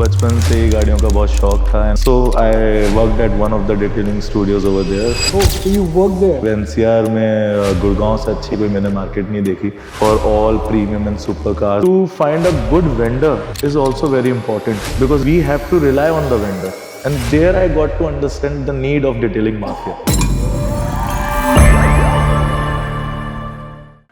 बचपन से ही गाड़ियों का बहुत शौक था and so I worked at one of the detailing studios over there. Oh, so you work there? NCR में गुड़गांव से अच्छी कोई मैंने मार्केट नहीं देखी for all premium and super car. To find a good vendor is also very important because we have to rely on the vendor and there I got to understand the need of detailing mafia.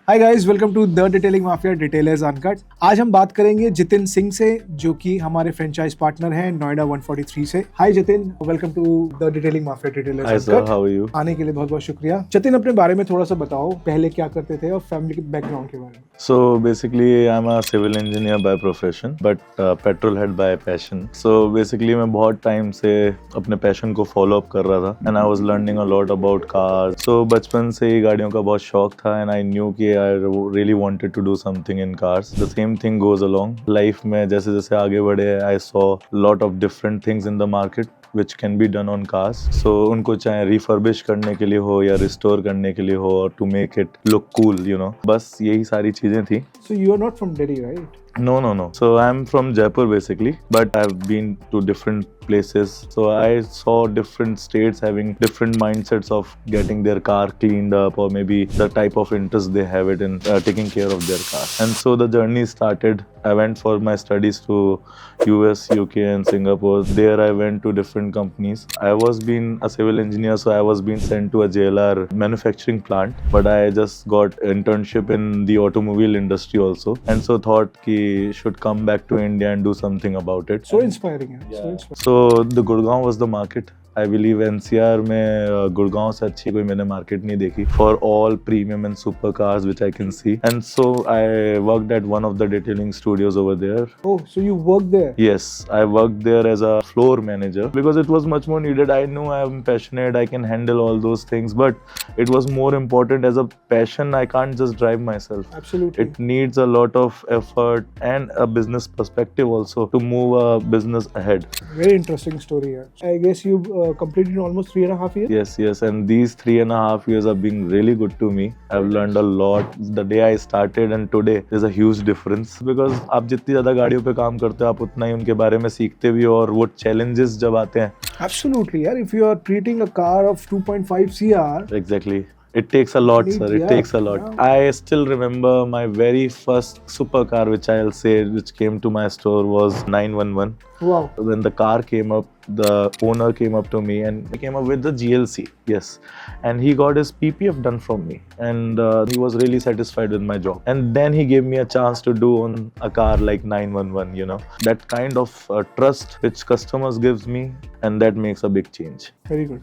Hi guys, welcome to the detailing mafia detailers uncut. आज हम बात करेंगे जितिन सिंह से, जो कि हमारे franchise partner हैं नोएडा 143 से। Hi Jitin, welcome to the detailing mafia detailers hi sir, how are you? आने के लिए बहुत बहुत शुक्रिया। जितिन, अपने बारे में थोड़ा सा बताओ, पहले क्या करते थे और फैमिली के बैकग्राउंड के बारे में। So basically I'm a civil engineer by profession but petrol head by passion. So basically मैं बहुत टाइम से अपने पैशन को फॉलो अप कर रहा था and I was learning a lot about cars. So बचपन से ही गाड़ियों का बहुत शौक था and I knew कि I really wanted to do something in cars. The same thing goes along. Life में जैसे जैसे आगे बढ़े I saw lot of different things in the market which can be done on cars. So उनको चाहे refurbish करने के लिए हो या restore करने के लिए हो और to make it look cool, you know. बस यही सारी चीजें थी। So you are not from Delhi, right? No. So I'm from Jaipur basically, but I've been to different places. So I saw different states having different mindsets of getting their car cleaned up or maybe the type of interest they have it in taking care of their car. And so the journey started. I went for my studies to US, UK and Singapore. There I went to different companies. I was being a civil engineer, so I was being sent to a JLR manufacturing plant, but I just got internship in the automobile industry also. And so thought ki should come back to India and do something about it. So inspiring. So inspiring. So the Gurgaon was the market. I believe NCR में गुड़गांव से अच्छी कोई मैंने market नहीं देखी for all premium and super cars which I can see. And so I worked at one of the detailing studios over there. Oh, so you work there? Yes, I worked there as a floor manager because it was much more needed. I knew I am passionate, I can handle all those things, but it was more important as a passion. I can't just drive myself. Absolutely. It needs a lot of effort and a business perspective also to move a business ahead. Very interesting story. I guess you completed almost 3.5 years? Yes, and these 3.5 years have been really good to me. I've learned a lot. The day I started and today, there's a huge difference because आप जितनी ज़्यादा गाड़ियों पे काम करते हो आप उतना ही उनके बारे में सीखते भी हो और वो challenges जब आते हैं. Absolutely, यार. If you are treating a car of 2.5 CR, Exactly. It takes a lot, sir. It takes a lot. Yeah. I still remember my very first supercar, which I'll say, which came to my store was 911. wow. When the car came up, the owner came up to me and he came up with the GLC. Yes. And he got his PPF done from me. And he was really satisfied with my job. And then he gave me a chance to do on a car like 911, you know. That kind of trust which customers gives me and that makes a big change. Very good.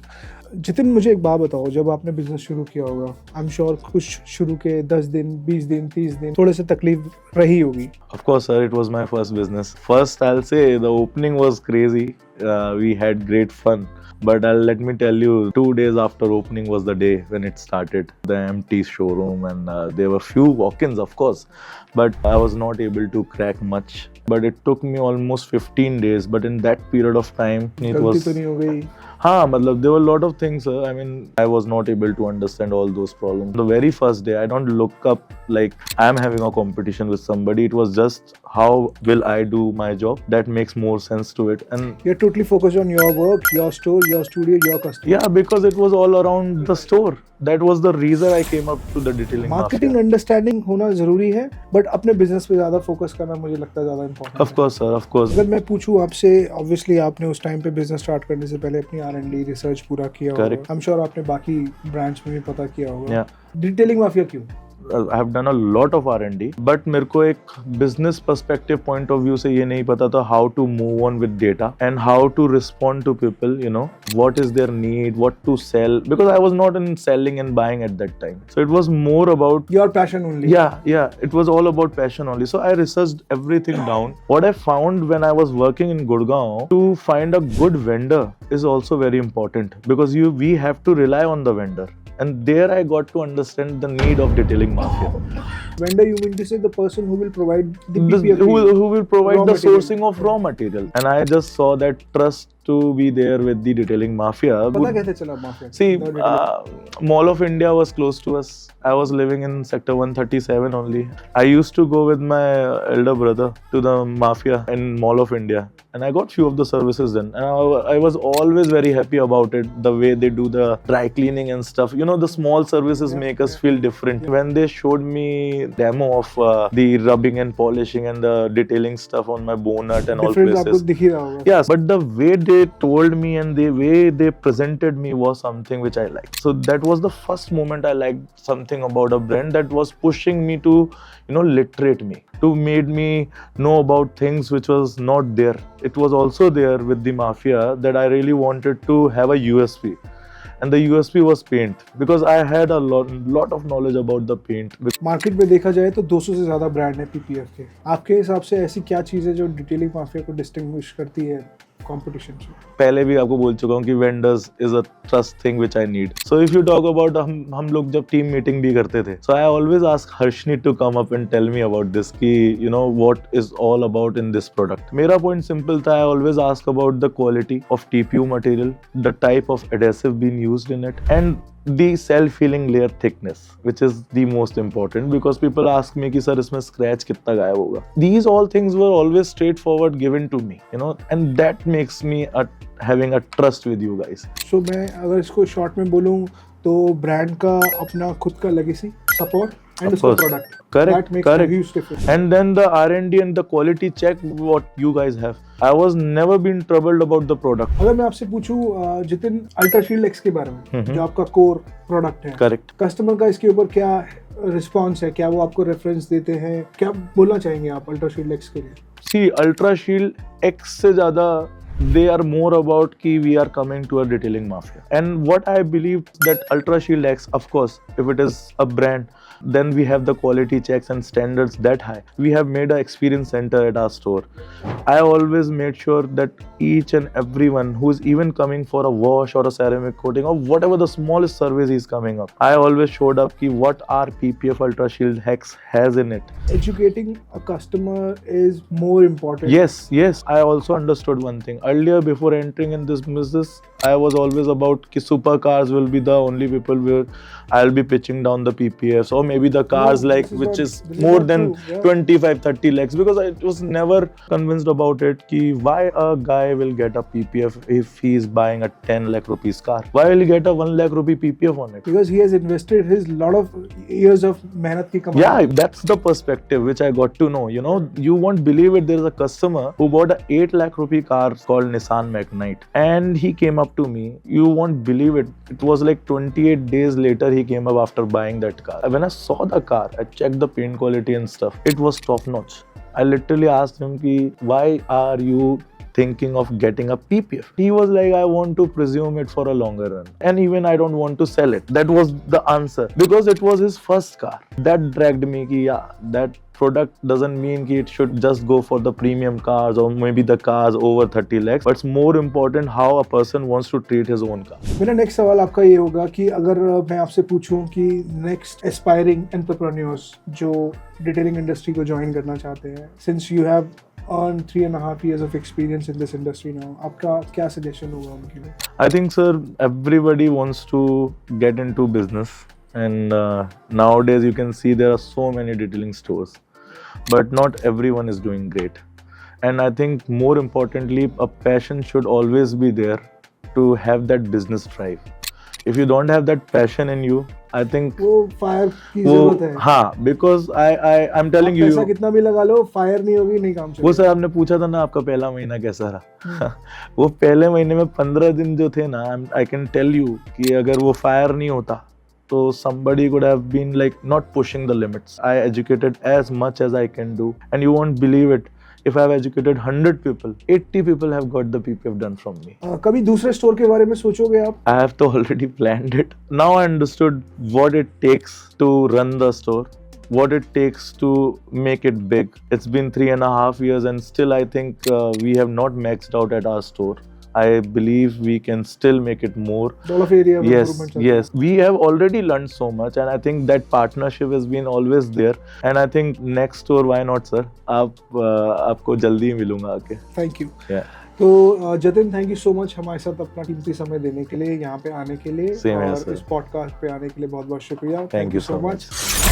Jitin, मुझे एक बात बताओ, जब आपने business शुरू किया होगा, I am sure कुछ शुरू के 10 दिन, 20 दिन, 30 दिन थोड़े से तकलीफ रही होगी. Of course, sir, it was my first business. First, I'll say the opening was crazy. We had great fun. But let me tell you, 2 days after opening was the day when it started. The empty showroom and there were few walk-ins, of course. But I was not able to crack much. But it took me almost 15 days. But in that period of time, it गलती was... तो नहीं हो गई? हाँ, मतलब there were a lot of things, sir. I mean, I was not able to understand all those problems. The very first day, I don't look up like I'm having a competition with somebody. It was just how will I do my job? That makes more sense to it. And You're totally focused on your work, your store, your studio, your customer. yeah, because it was all around the store. That was the reason I came up to the detailing marketing mafia. Understanding होना जरूरी है, but अपने business पे ज्यादा focus करना मुझे लगता है ज्यादा important. Of course, sir. Of course. अगर मैं पूछूं आपसे, ऑब्वियसली आपने उस टाइम पे बिजनेस स्टार्ट करने से पहले अपनी R&D रिसर्च पूरा किया होगा. Correct. आई एम श्योर आपने बाकी ब्रांच में भी पता किया होगा. Yeah. डिटेलिंग माफिया क्यों? I have done a lot of R&D, but मेरे को एक business perspective point of view से ये नहीं पता था how to move on with data and how to respond to people, you know, what is their need, what to sell, because I was not in selling and buying at that time. So it was more about Your passion only. Yeah, it was all about passion only. So I researched everything down. What I found when I was working in Gurgaon, to find a good vendor is also very important because we have to rely on the vendor. And there I got to understand the need of detailing mafia. Vendor, you mean to say the person who will provide the Who PPF? will provide Raw the material. sourcing of raw material. And I just saw that trust to be there with the detailing mafia. पता कैसे चला mafia? See, Mall of India was close to us. I was living in sector 137 only. I used to go with my elder brother to the mafia in Mall of India, and I got few of the services then. And I was always very happy about it. The way they do the dry cleaning and stuff. You know, the small services make us feel different. When they showed me demo of the rubbing and polishing and the detailing stuff on my bonnet and all difference आपको places. दिख ही रहा होगा. Yes, but the way they told me and the way they presented me was something which I liked. So that was the first moment I liked something about a brand that was pushing me to, literate me, to made me know about things which was not there. It was also there with the mafia that I really wanted to have a USP. And the USP was paint, because I had a lot of knowledge about the paint. Market में देखा जाए तो 200 से ज्यादा brand है PPF के. आपके हिसाब से ऐसी क्या चीज है जो डिटेलिंग माफिया को डिस्टिंग्विश करती है कंपटीशन से? पहले भी आपको बोल चुका हूँ कि vendors is a trust thing which I need. So if you talk about, हम लोग जब टीम मीटिंग भी करते थे, so I always ask Harshini to come up and tell me about this कि what is all about in this product. मेरा point simple था. I always ask about the quality of TPU material, the type of adhesive been used in it, and the self-healing layer thickness, which is the most important, because people ask me कि sir इसमें scratch कितना गायब होगा. These all things were always straightforward given to me, and that makes me having a trust with you guys. So मैं अगर इसको short में बोलूँ तो ब्रांड का अपना खुद का legacy, support and Of course. product. Correct, That makes correct. a huge difference. And then the R&D and the quality check what you guys have. I was never been troubled about the product. अगर मैं आपसे पूछूं Jitin, ultra shield x के बारे में, जो आपका core product है, Correct. कस्टमर का इसके ऊपर क्या रिस्पॉन्स है? क्या वो आपको रेफरेंस देते हैं? क्या बोलना चाहेंगे आप अल्ट्रा शील्ड एक्स के लिए? See, Ultra Shield X से ज़्यादा they are more about कि we are coming to a detailing mafia. And what I believe that Ultra Shield X, of course, if it is a brand, then we have the quality checks and standards that high. We have made an experience center at our store. I always made sure that each and everyone who is even coming for a wash or a ceramic coating or whatever the smallest service is coming up, I always showed up ki what our PPF Ultra Shield Hex has in it. Educating a customer is more important. Yes. I also understood one thing. Earlier, before entering in this business, I was always about ki supercars will be the only people where I'll be pitching down the PPFs, or maybe the cars No, like this is which not- is this is more not than true. Yeah. 25-30 lakhs, because I was never convinced about it ki why a guy will get a PPF if he is buying a 10 lakh rupees car. Why will he get a 1 lakh rupee PPF on it? Because he has invested his lot of years of मेहनत की कमाई. Yeah, that's the perspective which I got to know. You won't believe it. There's a customer who bought a 8 lakh rupee car called Nissan Magnite, and he came up to me. You won't believe it. It was like 28 days later he came up after buying that car. When I saw the car, I checked the paint quality and stuff. It was top notch. I literally asked him ki, why are you thinking of getting a PPF? He was like, I want to presume it for a longer run, and even I don't want to sell it. That was the answer, because it was his first car. That dragged me ki, yeah, that product doesn't mean कि it should just go for the premium cars or maybe the cars over 30 lakhs, but it's more important how a person wants to treat his own car. मेरा next सवाल आपका ये होगा कि अगर मैं आपसे पूछूं कि नेक्स्ट एस्पायरिंग एंटरप्रेन्योर्स जो डिटेलिंग इंडस्ट्री को ज्वाइन करना चाहते हैं, since you have earned 3.5 years of experience in this industry now, आपका क्या सजेशन होगा उनके लिए? I think, sir, everybody wants to get into business, and nowadays you can see there are so many detailing stores, but not everyone is doing great. And I think more importantly, a passion should always be there to have that business drive. If you don't have that passion in you, I think वो fire की जरूरत है. हाँ, because I'm telling आप पैसा you, कितना भी लगा लो, फायर नहीं होगी, नहीं काम वो चलेगा. सर आपने पूछा था ना आपका पहला महीना कैसा रहा. वो पहले महीने में 15 दिन जो थे ना, I can tell you कि अगर वो फायर नहीं होता तो somebody could have been like not pushing the limits. I educated as much as I can do, and you won't believe it. If I have educated 100 people, 80 people have got the PPF done from me. कभी दूसरे store के बारे में सोचोगे आप? I have to already planned it. Now I understood what it takes to run the store, what it takes to make it big. It's been 3.5 years, and still I think we have not maxed out at our store. I believe we can still make it more. lot of area में Yes, improvement चल रहा है. yes, we have already learned so much, and I think that partnership has been always there. And I think next tour, why not, sir? आपको जल्दी ही मिलूंगा आके. Thank you. Yeah. तो Jatin, thank you so much हमारे साथ अपना कीमती समय देने के लिए, यहाँ पे आने के लिए, Same here, और sir. इस पॉडकास्ट पे आने के लिए बहुत बहुत शुक्रिया. Thank you so much.